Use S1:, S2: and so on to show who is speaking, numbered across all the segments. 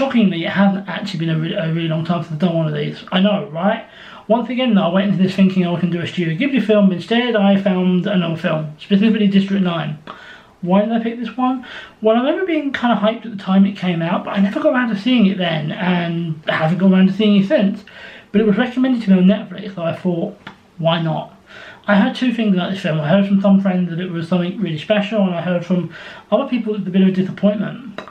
S1: shockingly, it hasn't actually been a really long time since I've done one of these. I know, right? Once again, though, I went into this thinking I can do a Studio Ghibli film. Instead, I found another film, specifically District 9. Why did I pick this one? Well, I remember being kind of hyped at the time it came out, but I never got around to seeing it then, and I haven't got around to seeing it since. But it was recommended to me on Netflix, so I thought, why not? I heard two things about this film. I heard from some friends that it was something really special, and I heard from other people that it was a bit of a disappointment.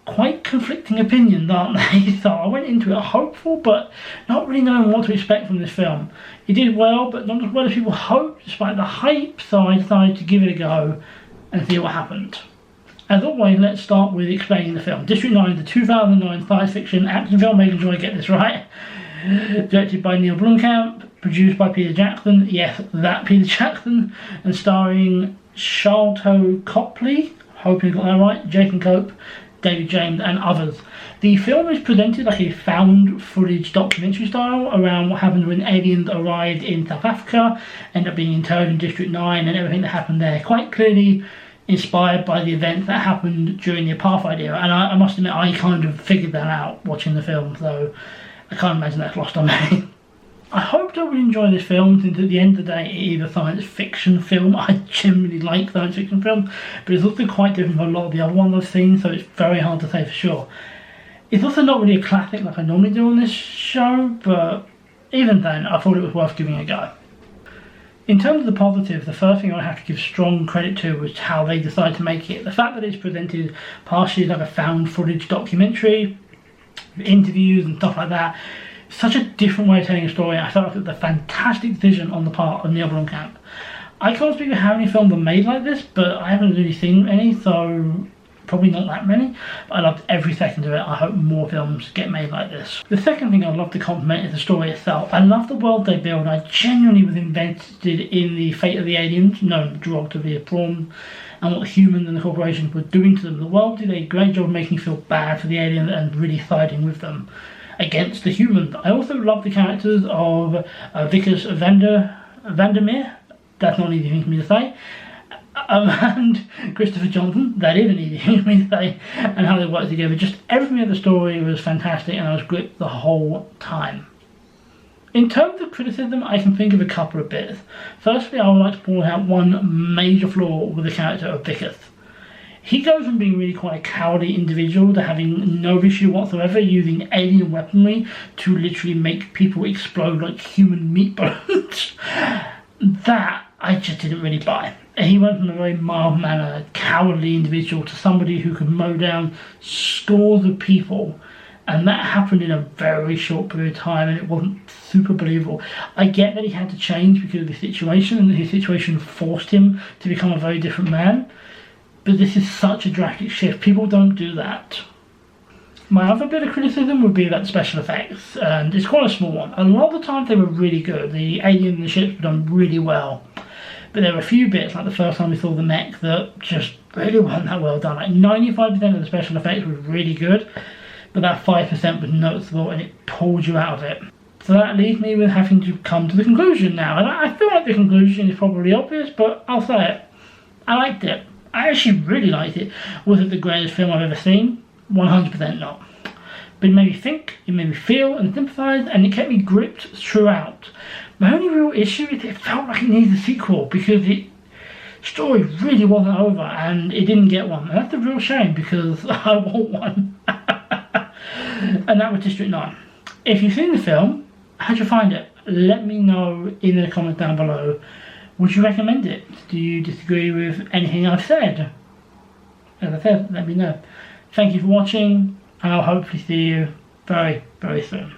S1: Quite conflicting opinions, aren't they? So I went into it hopeful, but not really knowing what to expect from this film. It did well, but not as well as people hoped, despite the hype, so I decided to give it a go and see what happened. As always, let's start with explaining the film. District 9 is a 2009 science fiction action film, making sure I get this right. Directed by Neil Blomkamp, produced by Peter Jackson, yes, that Peter Jackson, and starring Sharlto Copley, hoping I got that right, Jason Cope, David James, and others. The film is presented like a found footage documentary style around what happened when aliens arrived in South Africa, ended up being interred in District 9 and everything that happened there. Quite clearly inspired by the events that happened during the apartheid era, and I must admit I kind of figured that out watching the film, so I can't imagine that's lost on me. I hoped I would enjoy this film, since at the end of the day it is a science fiction film. I generally like science fiction films, but it's also quite different from a lot of the other ones I've seen, so it's very hard to say for sure. It's also not really a classic like I normally do on this show, but even then I thought it was worth giving it a go. In terms of the positives, the first thing I have to give strong credit to was how they decided to make it. The fact that it's presented partially like a found footage documentary, interviews and stuff like that, such a different way of telling a story. I felt like it was a fantastic decision on the part of Neil Blomkamp. I can't speak of how many films are made like this, but I haven't really seen any, so probably not that many. But I loved every second of it. I hope more films get made like this. The second thing I'd love to compliment is the story itself. I love the world they build. I genuinely was invested in the fate of the aliens, known derogatively as prawns, and what the humans and the corporations were doing to them. The world did a great job of making you feel bad for the aliens and really siding with them against the humans. I also love the characters of Vickers Vandermeer, that's not an easy thing for me to say, and Christopher Johnson, that is an easy thing for me to say, and how they work together. Just everything in the story was fantastic, and I was gripped the whole time. In terms of criticism, I can think of a couple of bits. Firstly, I would like to point out one major flaw with the character of Vickers. He goes from being really quite a cowardly individual to having no issue whatsoever using alien weaponry to literally make people explode like human meat bones. That I just didn't really buy. He went from a very mild-mannered, cowardly individual to somebody who could mow down scores of people, and that happened in a very short period of time, and it wasn't super believable. I get that he had to change because of the situation, and that his situation forced him to become a very different man. But this is such a drastic shift. People don't do that. My other bit of criticism would be about the special effects, and it's quite a small one. A lot of the times they were really good. The alien and the ships were done really well. But there were a few bits, like the first time we saw the mech, that just really wasn't that well done. Like 95% of the special effects was really good, but that 5% was noticeable and it pulled you out of it. So that leaves me with having to come to the conclusion now. And I feel like the conclusion is probably obvious, but I'll say it. I liked it. I actually really liked it. Was it the greatest film I've ever seen? 100% not. But it made me think, it made me feel and sympathise, and it kept me gripped throughout. My only real issue is it felt like it needed a sequel, because the story really wasn't over and it didn't get one. And that's a real shame, because I want one. And that was District 9. If you've seen the film, how'd you find it? Let me know in the comments down below. Would you recommend it? Do you disagree with anything I've said? As I said, let me know. Thank you for watching, and I'll hopefully see you very, very soon.